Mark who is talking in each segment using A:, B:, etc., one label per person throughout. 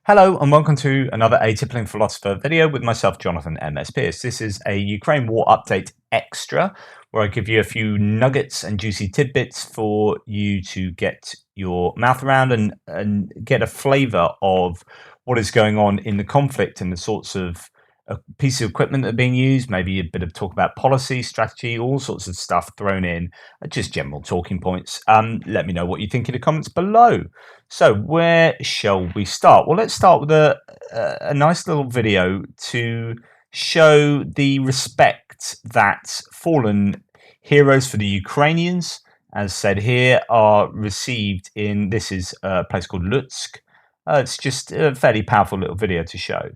A: Hello and welcome to another Atypical Philosopher video with myself, Jonathan M.S. Pierce. This is a Ukraine War Update Extra, where I give you a few nuggets and juicy tidbits for you to get your mouth around and get a flavour of what is going on in the conflict and the sorts of pieces of equipment that are being used, maybe a bit of talk about policy, strategy, all sorts of stuff thrown in, just general talking points. Let me know what you think in the comments below. So where shall we start? Well, let's start with a nice little video to show the respect that fallen heroes for the Ukrainians, as said here, are received in, this is a place called Lutsk. It's just a fairly powerful little video to show.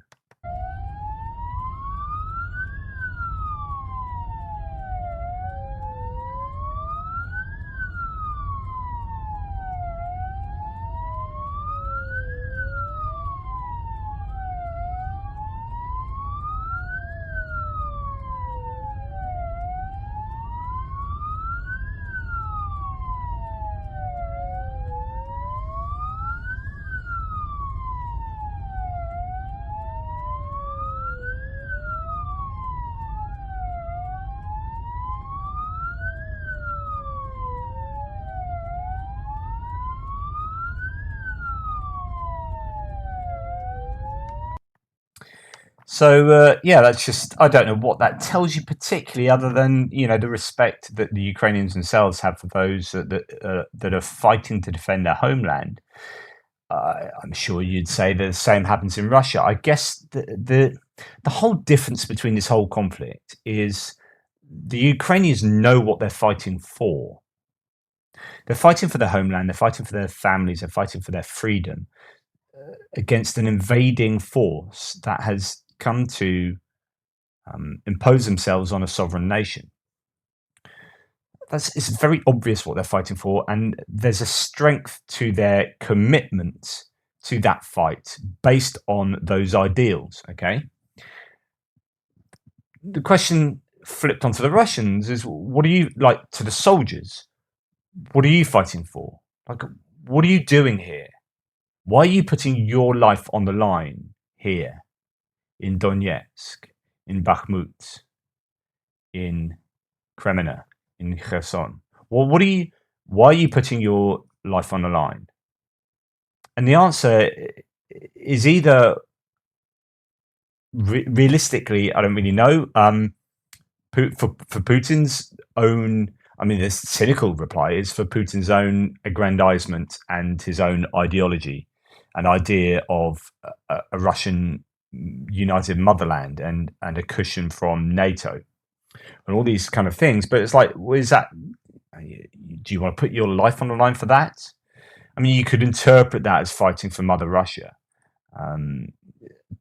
A: So yeah, that's just, I don't know what that tells you particularly, other than the respect that the Ukrainians themselves have for those that are fighting to defend their homeland. I'm sure you'd say that the same happens in Russia. I guess the whole difference between this whole conflict is the Ukrainians know what they're fighting for. They're fighting for their homeland. They're fighting for their families. They're fighting for their freedom against an invading force that has come to impose themselves on a sovereign nation. It's very obvious what they're fighting for, and there's a strength to their commitment to that fight based on those ideals. Okay. The question flipped onto the Russians is, what are you, like, to the soldiers? What are you fighting for? Like, what are you doing here? Why are you putting your life on the line here in Donetsk, in Bakhmut, in Kreminna, in Kherson? Well, why are you putting your life on the line? And the answer is either realistically, I don't really know. For Putin's own, I mean, the cynical reply is for Putin's own aggrandizement and his own ideology, an idea of a Russian united motherland and a cushion from NATO and all these kind of things. But it's like, is that, do you want to put your life on the line for that? I mean, you could interpret that as fighting for Mother Russia.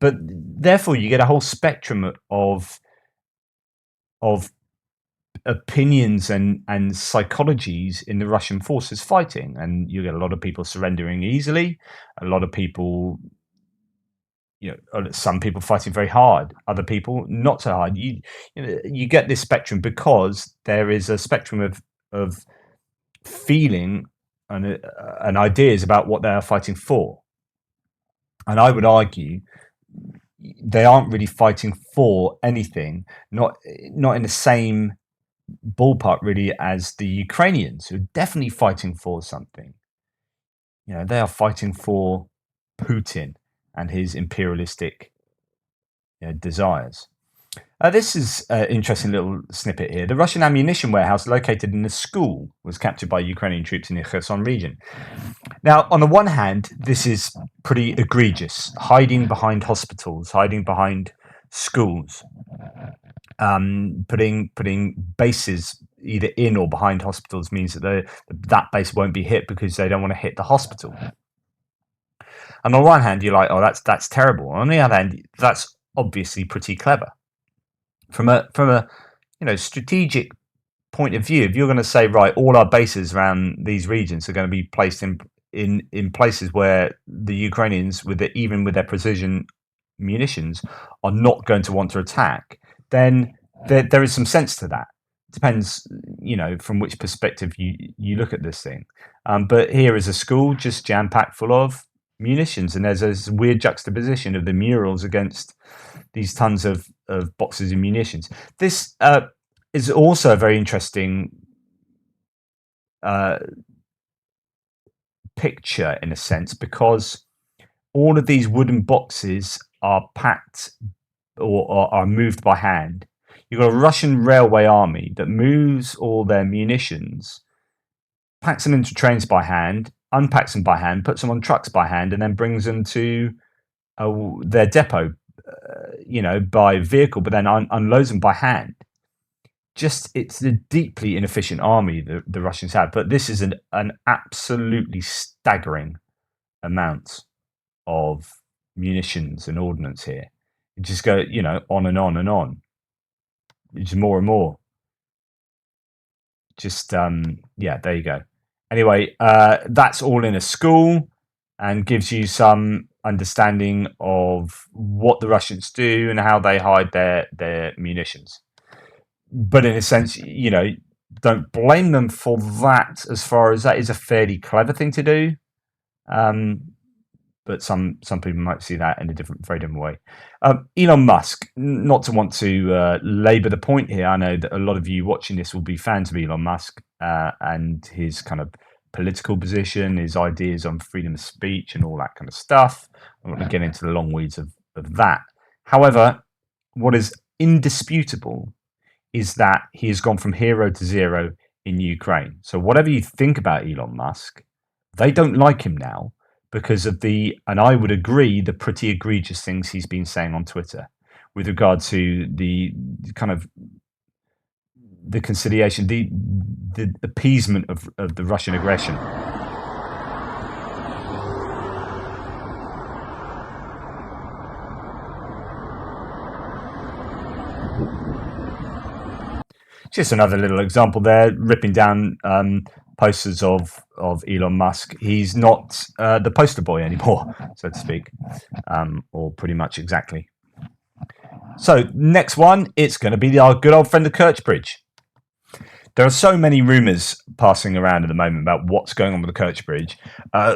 A: But therefore you get a whole spectrum of opinions and psychologies in the Russian forces fighting, and you get a lot of people surrendering easily, a lot of people, some people fighting very hard, other people not so hard. You get this spectrum because there is a spectrum of feeling and ideas about what they are fighting for. And I would argue they aren't really fighting for anything, not in the same ballpark really as the Ukrainians, who are definitely fighting for something. They are fighting for Putin and his imperialistic desires. This is an interesting little snippet here. The Russian ammunition warehouse located in a school was captured by Ukrainian troops in the Kherson region. Now, on the one hand, this is pretty egregious, hiding behind hospitals, hiding behind schools, putting bases either in or behind hospitals means that that base won't be hit because they don't want to hit the hospital. And on the one hand, you're like, oh, that's terrible. On the other hand, that's obviously pretty clever. From a strategic point of view, if you're going to say, right, all our bases around these regions are going to be placed in places where the Ukrainians, even with their precision munitions, are not going to want to attack, then there is some sense to that. Depends, from which perspective you look at this thing. But here is a school just jam-packed full of munitions, and there's this weird juxtaposition of the murals against these tons of boxes of munitions. This is also a very interesting picture in a sense, because all of these wooden boxes are packed or are moved by hand. You've got a Russian railway army that moves all their munitions, packs them into trains by hand, unpacks them by hand, puts them on trucks by hand, and then brings them to their depot, by vehicle, but then unloads them by hand. It's a deeply inefficient army the Russians have, but this is an absolutely staggering amount of munitions and ordnance here. You just go, on and on and on. It's more and more. Just there you go. Anyway, that's all in a school and gives you some understanding of what the Russians do and how they hide their munitions. But in a sense, don't blame them for that, as far as that is a fairly clever thing to do. But some people might see that in a very different way. Elon Musk, not to want to labour the point here, I know that a lot of you watching this will be fans of Elon Musk and his kind of political position, his ideas on freedom of speech and all that kind of stuff. I'm not going to get into the long weeds of that. However, what is indisputable is that he has gone from hero to zero in Ukraine. So whatever you think about Elon Musk, they don't like him now because of and I would agree, the pretty egregious things he's been saying on Twitter with regard to the kind of the conciliation, the appeasement of the Russian aggression. Just another little example there, ripping down posters of Elon Musk. He's not the poster boy anymore, so to speak, or pretty much exactly. So next one, it's going to be our good old friend, the Kerch Bridge. There are so many rumours passing around at the moment about what's going on with the Kerch Bridge.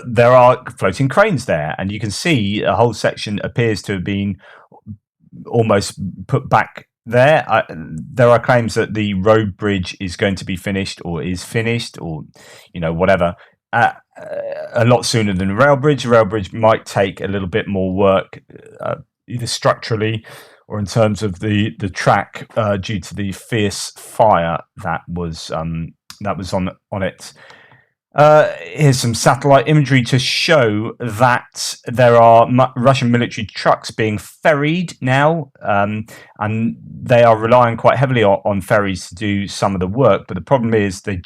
A: There are floating cranes there, and you can see a whole section appears to have been almost put back there. There are claims that the road bridge is going to be finished or is finished or, whatever, a lot sooner than the rail bridge. The rail bridge might take a little bit more work, either structurally or in terms of the track, due to the fierce fire that was on it. Here's some satellite imagery to show that there are Russian military trucks being ferried now, and they are relying quite heavily on ferries to do some of the work. But the problem is the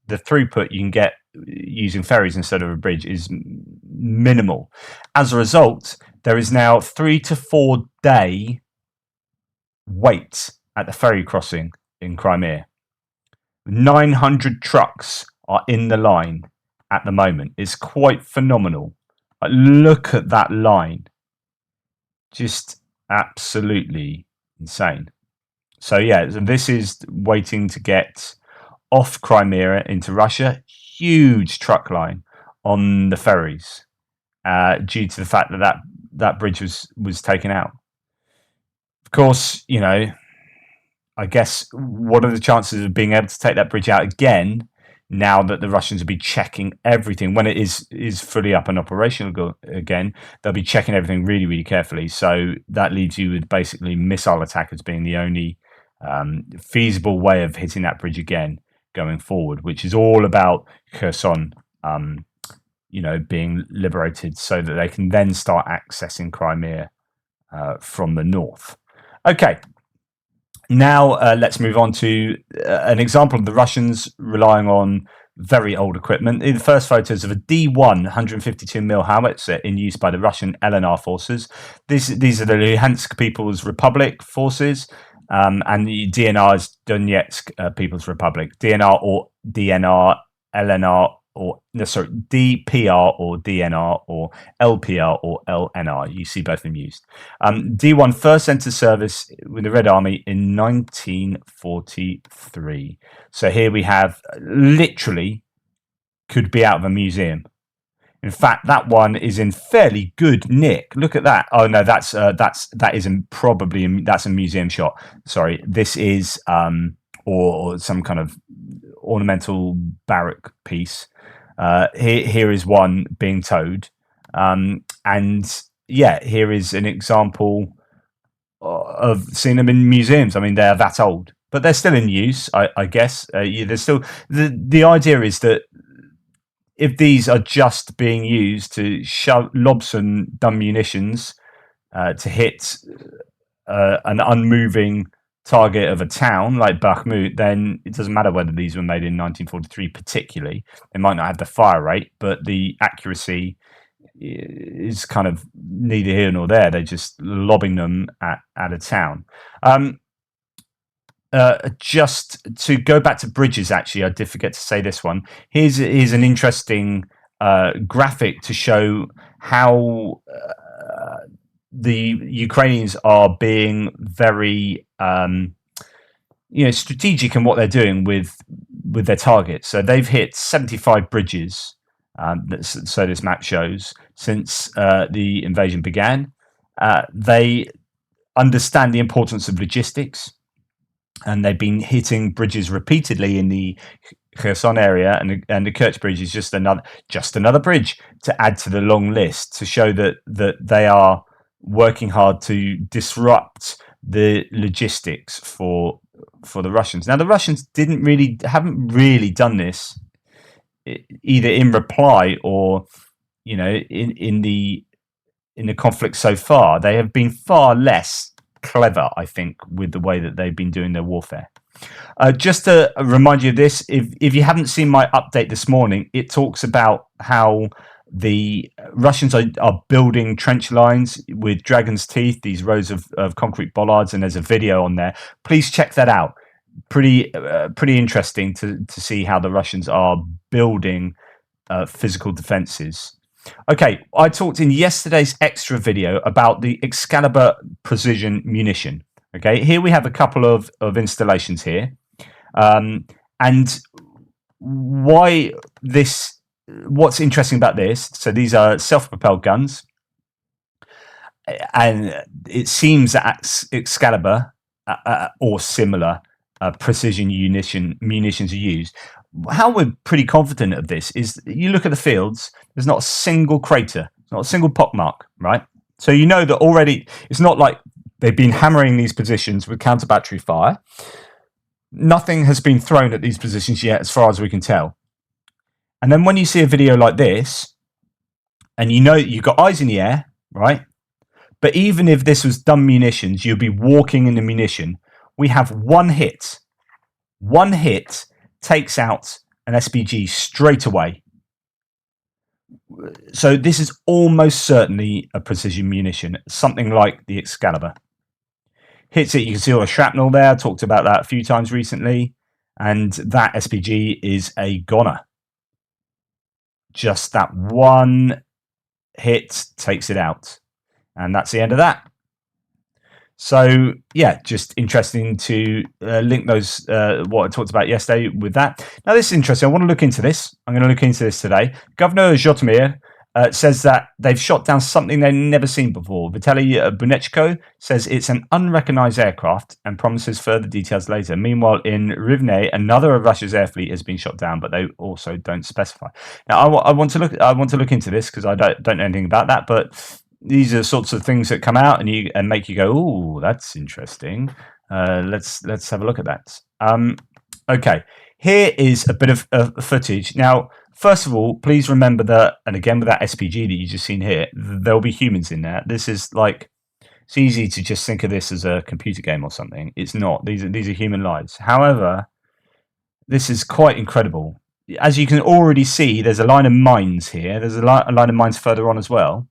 A: throughput you can get using ferries instead of a bridge is minimal. As a result, there is now 3 to 4 day wait at the ferry crossing in Crimea. 900 trucks are in the line at the moment. It's quite phenomenal. Look at that line. Just absolutely insane. So this is waiting to get off Crimea into Russia. Huge truck line on the ferries, due to the fact that bridge was taken out. Of course, I guess what are the chances of being able to take that bridge out again now that the Russians will be checking everything when it is fully up and operational again? They'll be checking everything really, really carefully. So that leaves you with basically missile attack as being the only feasible way of hitting that bridge again going forward, which is all about Kherson, being liberated so that they can then start accessing Crimea from the north. Okay. Now let's move on to an example of the Russians relying on very old equipment. The first photos of a D1 152mm howitzer in use by the Russian LNR forces. These are the Luhansk People's Republic forces, and the DNR is Donetsk People's Republic. DNR or DNR, LNR, DPR or DNR or LPR or LNR. You see both of them used. D1 first entered service with the Red Army in 1943. So here we have literally could be out of a museum. In fact, that one is in fairly good nick. Look at that. Oh no, that isn't probably that's a museum shot. Sorry, this is or some kind of ornamental barrack piece. Here is one being towed, and yeah, here is an example of seeing them in museums. I mean, they're that old, but they're still in use, I guess. There's still the idea is that if these are just being used to lob some dumb munitions to hit an unmoving target of a town like Bakhmut, then it doesn't matter whether these were made in 1943 particularly. They might not have the fire rate, but the accuracy is kind of neither here nor there. They're just lobbing them at a town. Just to go back to bridges, actually, I did forget to say this one. Here's an interesting graphic to show how the Ukrainians are being very strategic in what they're doing with their targets. So they've hit 75 bridges, so this map shows, since the invasion began. They understand the importance of logistics, and they've been hitting bridges repeatedly in the Kherson area, and the Kerch Bridge is just another bridge to add to the long list, to show that they are working hard to disrupt the logistics for the Russians. Now, the Russians haven't really done this either in reply or in the conflict so far. They have been far less clever, I think, with the way that they've been doing their warfare. Just to remind you of this, if you haven't seen my update this morning, it talks about how the Russians are building trench lines with dragon's teeth, these rows of concrete bollards, and there's a video on there. Please check that out. Pretty interesting to see how the Russians are building physical defenses. Okay, I talked in yesterday's extra video about the Excalibur precision munition. Okay, here we have a couple of installations here, and what's interesting about this, so these are self-propelled guns, and it seems that Excalibur or similar precision munitions are used. How we're pretty confident of this is you look at the fields, there's not a single crater, not a single pockmark, right? So you know that already it's not like they've been hammering these positions with counter battery fire. Nothing has been thrown at these positions yet, as far as we can tell. And then when you see a video like this, and you know you've got eyes in the air, right? But even if this was dumb munitions, you'd be walking in the munition. We have one hit. One hit takes out an SPG straight away. So this is almost certainly a precision munition, something like the Excalibur. Hits it, you can see all the shrapnel there. I talked about that a few times recently. And that SPG is a goner. Just that one hit takes it out. And that's the end of that. So, yeah, just interesting to link those, what I talked about yesterday with that. Now, this is interesting. I want to look into this. I'm going to look into this today. Governor Zhytomyr says that they've shot down something they've never seen before. Vitaly Bunechko says it's an unrecognized aircraft and promises further details later. Meanwhile, in Rivne, another of Russia's air fleet has been shot down, but they also don't specify. Now, I want to look into this because I don't know anything about that, but these are sorts of things that come out and make you go, "Ooh, that's interesting." Let's have a look at that. Okay, here is a bit of footage. Now, first of all, please remember that, and again with that SPG that you just seen here, there'll be humans in there. This is like, it's easy to just think of this as a computer game or something. It's not. These are human lives. However, this is quite incredible. As you can already see, there's a line of mines here. There's a line of mines further on as well.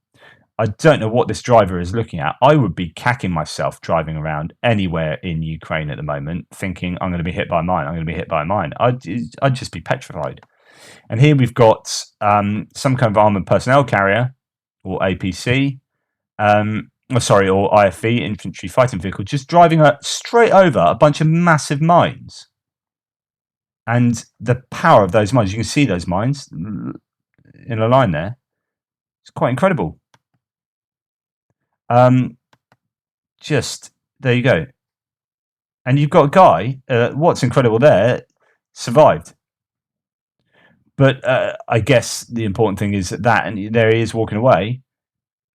A: I don't know what this driver is looking at. I would be cacking myself driving around anywhere in Ukraine at the moment, thinking I'm going to be hit by a mine. I'm going to be hit by a mine. I'd just be petrified. And here we've got some kind of armored personnel carrier, or APC, or IFV, infantry fighting vehicle, just driving straight over a bunch of massive mines. And the power of those mines, you can see those mines in a line there. It's quite incredible. Just there you go. And you've got a guy. What's incredible there? Survived. But I guess the important thing is that and there he is walking away.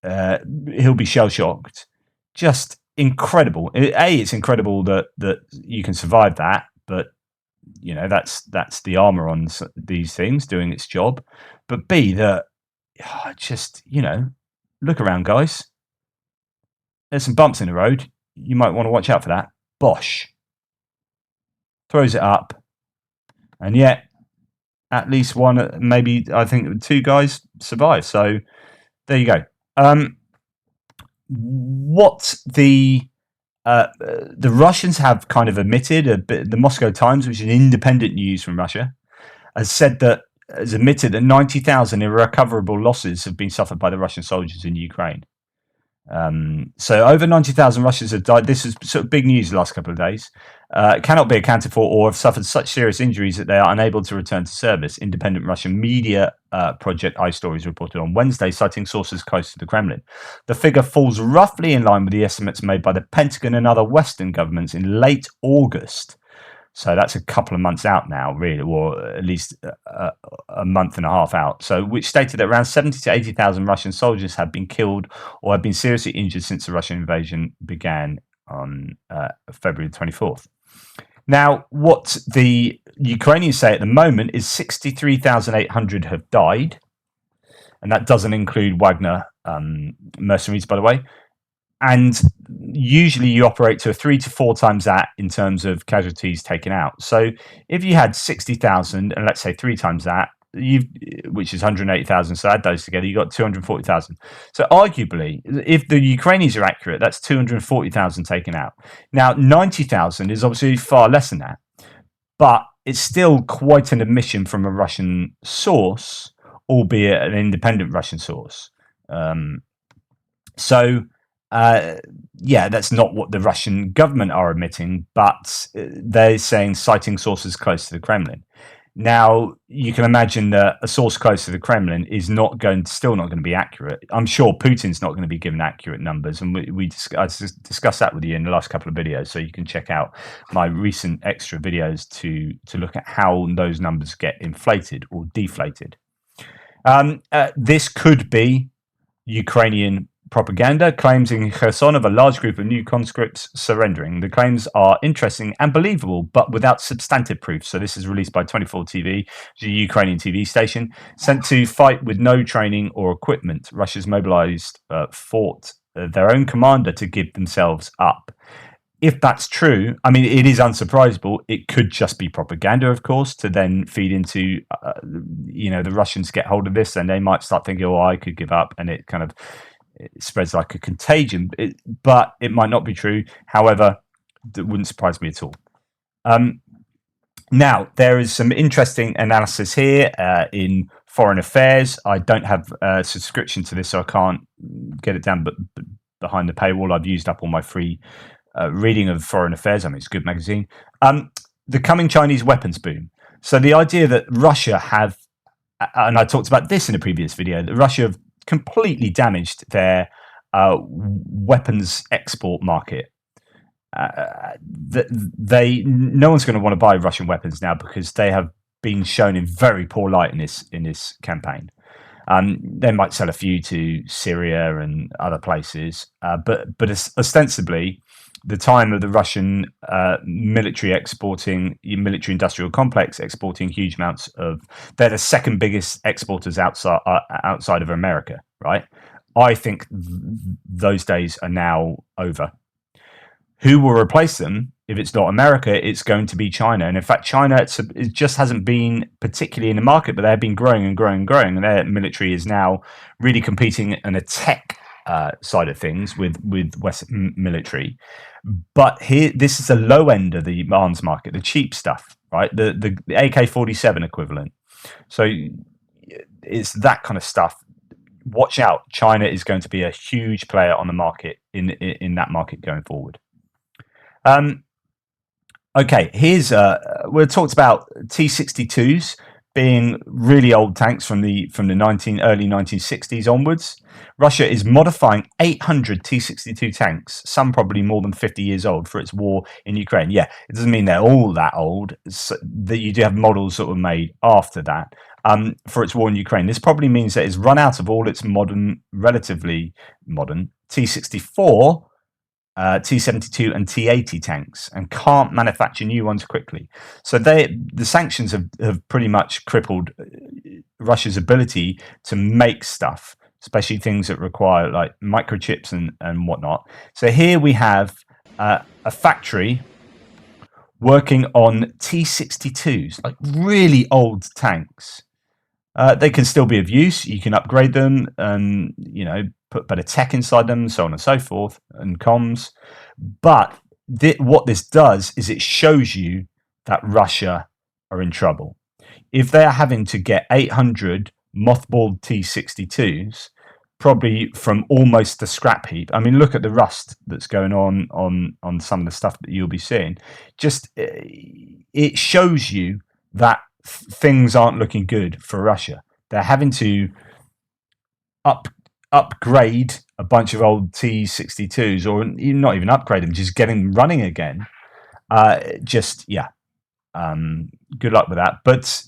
A: He'll be shell shocked. Just incredible. It's incredible that you can survive that, but you know that's the armor on these things doing its job. But B, that just look around, guys. There's some bumps in the road. You might want to watch out for that. Bosh. Throws it up, and yet at least one, maybe I think 2 guys survive. So there you go. What the Russians have kind of admitted, the Moscow Times, which is independent news from Russia, has admitted that 90,000 irrecoverable losses have been suffered by the Russian soldiers in Ukraine. So over 90,000 Russians have died. This is sort of big news the last couple of days. Cannot be accounted for or have suffered such serious injuries that they are unable to return to service. Independent Russian media Project iStories reported on Wednesday, citing sources close to the Kremlin. The figure falls roughly in line with the estimates made by the Pentagon and other Western governments in late August. So that's a couple of months out now, really, or at least a month and a half out. So, which stated that around 70 to 80,000 Russian soldiers have been killed or have been seriously injured since the Russian invasion began on February 24th. Now, what the Ukrainians say at the moment is 63,800 have died, and that doesn't include Wagner mercenaries, by the way. And usually you operate to 3 to 4 times that in terms of casualties taken out. So if you had 60,000 and let's say 3 times that, which is 180,000, so add those together, you got 240,000. So arguably, if the Ukrainians are accurate, that's 240,000 taken out. Now, 90,000 is obviously far less than that, but it's still quite an admission from a Russian source, albeit an independent Russian source. Yeah, that's not what the Russian government are admitting, but they're saying citing sources close to the Kremlin. Now, you can imagine that a source close to the Kremlin is still not going to be accurate. I'm sure Putin's not going to be given accurate numbers, and I discussed that with you in the last couple of videos, so you can check out my recent extra videos to look at how those numbers get inflated or deflated. This could be Ukrainian propaganda, claims in Kherson of a large group of new conscripts surrendering. The claims are interesting and believable, but without substantive proof. So this is released by 24 TV, a Ukrainian TV station, sent to fight with no training or equipment. Russia's mobilized fought their own commander to give themselves up. If that's true, I mean, it is unsurprisable. It could just be propaganda, of course, to then feed into, the Russians get hold of this and they might start thinking, oh, I could give up, and it kind of spreads like a contagion, but it might not be true. However, that wouldn't surprise me at all. Now, there is some interesting analysis here in Foreign Affairs. I don't have a subscription to this, so I can't get it down but behind the paywall. I've used up all my free reading of Foreign Affairs. I mean, it's a good magazine. The coming Chinese weapons boom. So the idea that Russia have, and I talked about this in a previous video, that Russia have completely damaged their weapons export market. No one's going to want to buy Russian weapons now because they have been shown in very poor light in this campaign. They might sell a few to Syria and other places, but ostensibly, the time of the Russian military industrial complex exporting huge amounts of, they're the second biggest exporters outside of America, right? I think those days are now over. Who will replace them? If it's not America, it's going to be China. And in fact, China, it just hasn't been particularly in the market, but they've been growing and growing and growing. And their military is now really competing in a tech side of things with Western military. But here, this is the low end of the arms market, the cheap stuff, right? The AK-47 equivalent. So it's that kind of stuff. Watch out. China is going to be a huge player on the market in that market going forward. Okay, here's we talked about T-62s being really old tanks from the early 1960s onwards. Russia is modifying 800 T-62 tanks, some probably more than 50 years old, for its war in Ukraine. Yeah, it doesn't mean they're all that old. So that you do have models that were made after that for its war in Ukraine. This probably means that it's run out of all its relatively modern T-64, T-72 and T-80 tanks, and can't manufacture new ones quickly. So the sanctions have pretty much crippled Russia's ability to make stuff, especially things that require like microchips and whatnot. So here we have a factory working on T-62s, like really old tanks. They can still be of use. You can upgrade them and, put better tech inside them, so on and so forth, and comms. But what this does is it shows you that Russia are in trouble. If they're having to get 800 mothballed T-62s, probably from almost the scrap heap. I mean, look at the rust that's going on some of the stuff that you'll be seeing. Just it shows you that things aren't looking good for Russia. They're having to upgrade a bunch of old T-62s, or not even upgrade them, just get them running again. Good luck with that. But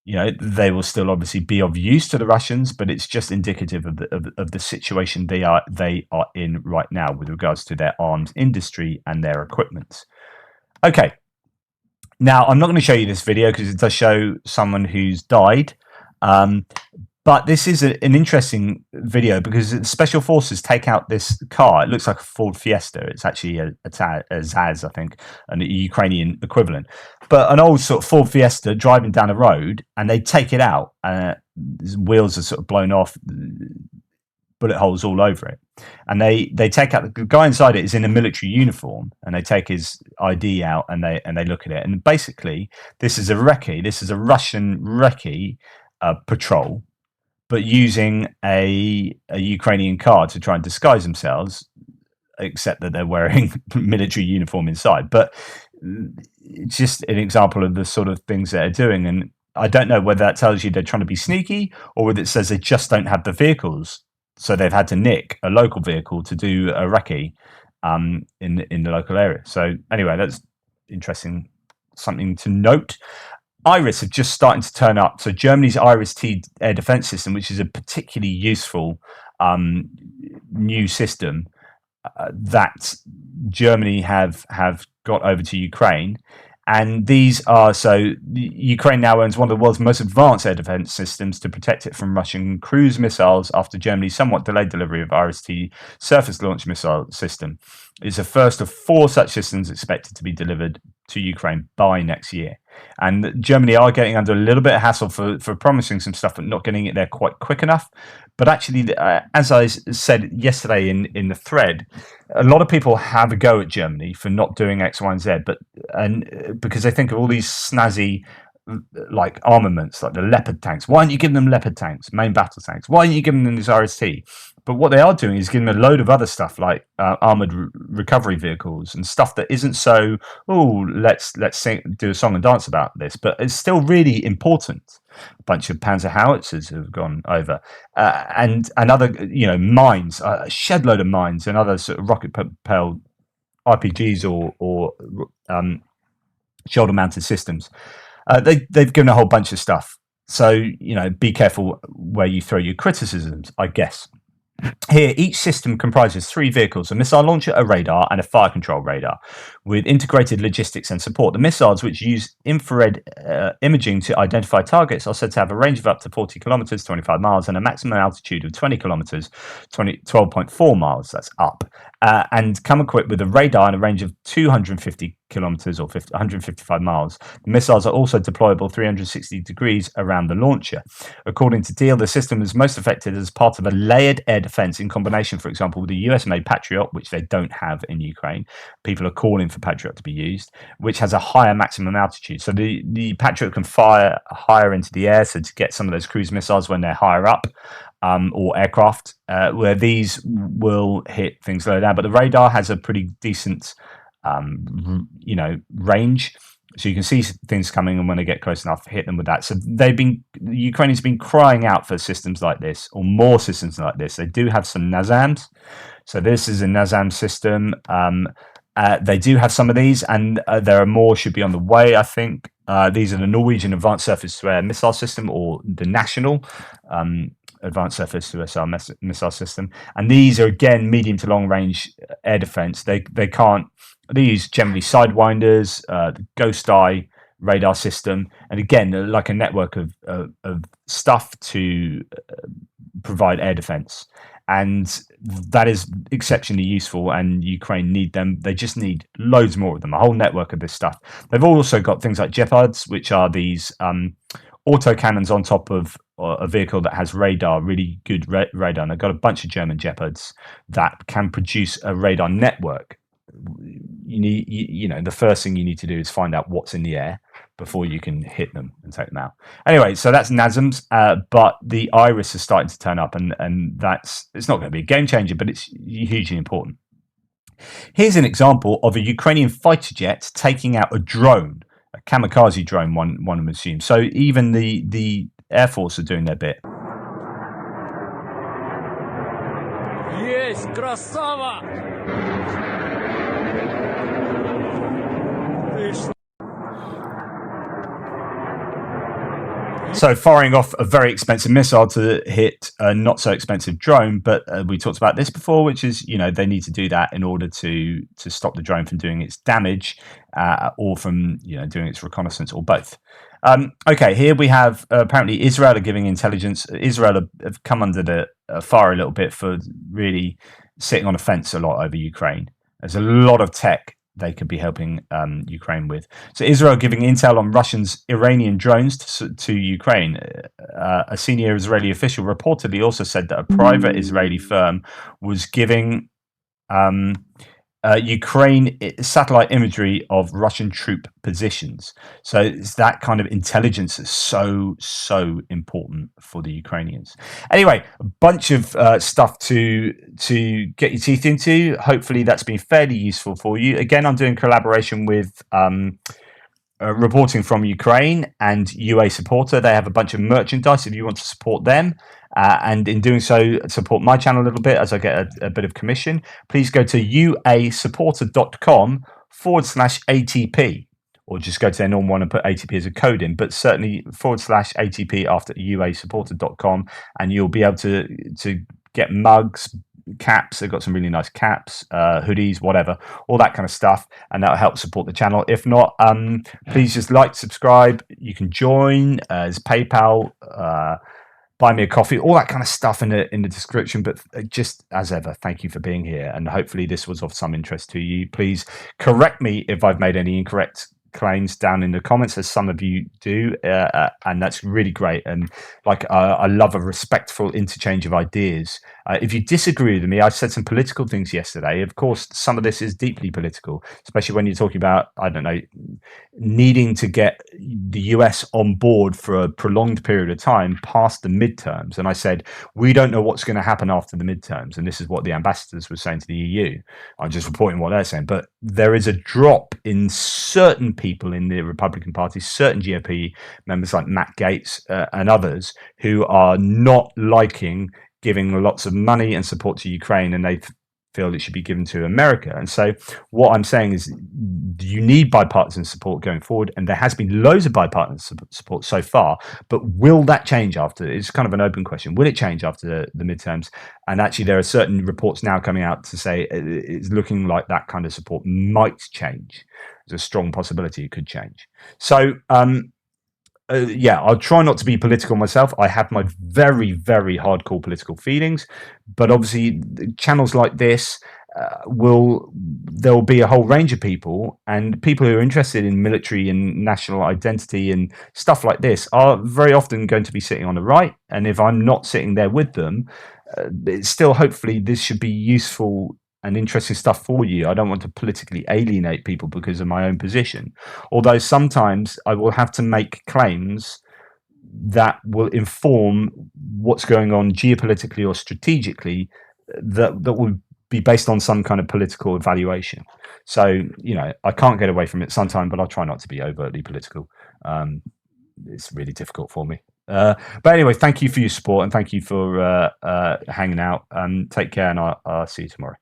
A: they will still obviously be of use to the Russians, but it's just indicative of the situation they are in right now with regards to their arms industry and their equipment. Okay. Now, I'm not going to show you this video because it does show someone who's died. But this is an interesting video because the Special Forces take out this car. It looks like a Ford Fiesta. It's actually a Zaz, I think, an Ukrainian equivalent. But an old sort of Ford Fiesta driving down a road, and they take it out. His wheels are sort of blown off, bullet holes all over it. And they take out the guy inside it is in a military uniform, and they take his ID out and they look at it. And basically, this is a recce. This is a Russian recce patrol, but using a Ukrainian car to try and disguise themselves, except that they're wearing military uniform inside. But it's just an example of the sort of things they're doing. And I don't know whether that tells you they're trying to be sneaky or whether it says they just don't have the vehicles. So they've had to nick a local vehicle to do a recce in the local area. So anyway, that's interesting, something to note. Iris have just starting to turn up. So Germany's Iris-T air defense system, which is a particularly useful new system that Germany have got over to Ukraine. And these are, so Ukraine now owns one of the world's most advanced air defense systems to protect it from Russian cruise missiles after Germany's somewhat delayed delivery of Iris-T surface launch missile system. It's the first of 4 such systems expected to be delivered to Ukraine by next year. And Germany are getting under a little bit of hassle for promising some stuff but not getting it there quite quick enough. But actually, as I said yesterday in the thread, a lot of people have a go at Germany for not doing X, Y, and Z, because they think of all these snazzy like armaments, like the Leopard tanks. Why aren't you giving them Leopard tanks, main battle tanks? Why aren't you giving them this RST? But what they are doing is giving them a load of other stuff like armored recovery vehicles and stuff that isn't so, let's do a song and dance about this, but it's still really important. A bunch of Panzer howitzers have gone over, and other mines, a shed load of mines and other sort of rocket propelled RPGs or shoulder mounted systems. They've given a whole bunch of stuff. So, be careful where you throw your criticisms, I guess. Here, each system comprises 3 vehicles, a missile launcher, a radar, and a fire control radar, with integrated logistics and support. The missiles, which use infrared imaging to identify targets, are said to have a range of up to 40 kilometers, 25 miles, and a maximum altitude of 20 kilometers, 12.4 miles, that's up, and come equipped with a radar and a range of 250 kilometers or 155 miles. The missiles are also deployable 360 degrees around the launcher. According to Deal, the system is most effective as part of a layered air defense in combination, for example, with the US-made Patriot, which they don't have in Ukraine. People are calling for Patriot to be used, which has a higher maximum altitude. So the Patriot can fire higher into the air, so to get some of those cruise missiles when they're higher up, or aircraft, where these will hit things lower down. But the radar has a pretty decent range. So you can see things coming, and when they get close enough, hit them with that. So the Ukrainians have been crying out for systems like this, or more systems like this. They do have some NASAMs. So this is a NASAM system. They do have some of these, and there are more should be on the way, I think. These are the Norwegian Advanced Surface to Air Missile System, or the National Advanced Surface to Air Missile System. And these are, again, medium to long range air defense. They can't. They use generally sidewinders, the Ghost Eye radar system, and again, like a network of stuff to provide air defense. And that is exceptionally useful, and Ukraine need them. They just need loads more of them, a whole network of this stuff. They've also got things like Jeopards, which are these autocannons on top of a vehicle that has radar, really good radar. And they've got a bunch of German Jeopards that can produce a radar network. The first thing you need to do is find out what's in the air before you can hit them and take them out. Anyway, so that's NASAMs, but the Iris is starting to turn up, and it's not going to be a game changer, but it's hugely important. Here's an example of a Ukrainian fighter jet taking out a drone, a kamikaze drone, one would assume. So even the Air Force are doing their bit.
B: Есть, красава!
A: So firing off a very expensive missile to hit a not so expensive drone, but we talked about this before, which is, they need to do that in order to stop the drone from doing its damage, or from doing its reconnaissance, or both. Okay, here we have apparently Israel are giving intelligence. Israel have come under the fire a little bit for really sitting on a fence a lot over Ukraine. There's a lot of tech they could be helping Ukraine with. So Israel giving intel on Russians' Iranian drones to Ukraine. A senior Israeli official reportedly also said that a private Israeli firm was giving Ukraine satellite imagery of Russian troop positions. So it's that kind of intelligence is so important for the Ukrainians. Anyway, a bunch of stuff to get your teeth into. Hopefully that's been fairly useful for you. Again, I'm doing collaboration with reporting from Ukraine and UA Supporter. They have a bunch of merchandise if you want to support them. And in doing so, support my channel a little bit as I get a bit of commission. Please go to uasupporter.com/ATP, or just go to their normal one and put ATP as a code in, but certainly /ATP after uasupporter.com, and you'll be able to get mugs, caps. They've got some really nice caps, hoodies, whatever, all that kind of stuff, and that'll help support the channel. If not, please just like, subscribe. You can join as PayPal, buy me a coffee, all that kind of stuff in the description. But just as ever, thank you for being here, and hopefully this was of some interest to you. Please correct me if I've made any incorrect claims down in the comments, as some of you do, and that's really great. And I love a respectful interchange of ideas. If you disagree with me, I said some political things yesterday. Of course, some of this is deeply political, especially when you're talking about, I don't know, needing to get the US on board for a prolonged period of time past the midterms. And I said, we don't know what's going to happen after the midterms. And this is what the ambassadors were saying to the EU. I'm just reporting what they're saying. But there is a drop in certain people in the Republican Party, certain GOP members like Matt Gaetz and others, who are not liking giving lots of money and support to Ukraine, and they feel it should be given to America. And so what I'm saying is you need bipartisan support going forward, and there has been loads of bipartisan support so far, but will that change after? It's kind of an open question. Will it change after the midterms? And actually there are certain reports now coming out to say it's looking like that kind of support might change. There's a strong possibility it could change. So I'll try not to be political myself. I have my very, very hardcore political feelings, but obviously channels like this there'll be a whole range of people, and people who are interested in military and national identity and stuff like this are very often going to be sitting on the right. And if I'm not sitting there with them, it's still, hopefully this should be useful and interesting stuff for you. I don't want to politically alienate people because of my own position, although sometimes I will have to make claims that will inform what's going on geopolitically or strategically, that will be based on some kind of political evaluation. So, I can't get away from it sometime, but I'll try not to be overtly political. It's really difficult for me. But anyway, thank you for your support and thank you for hanging out. Take care, and I'll see you tomorrow.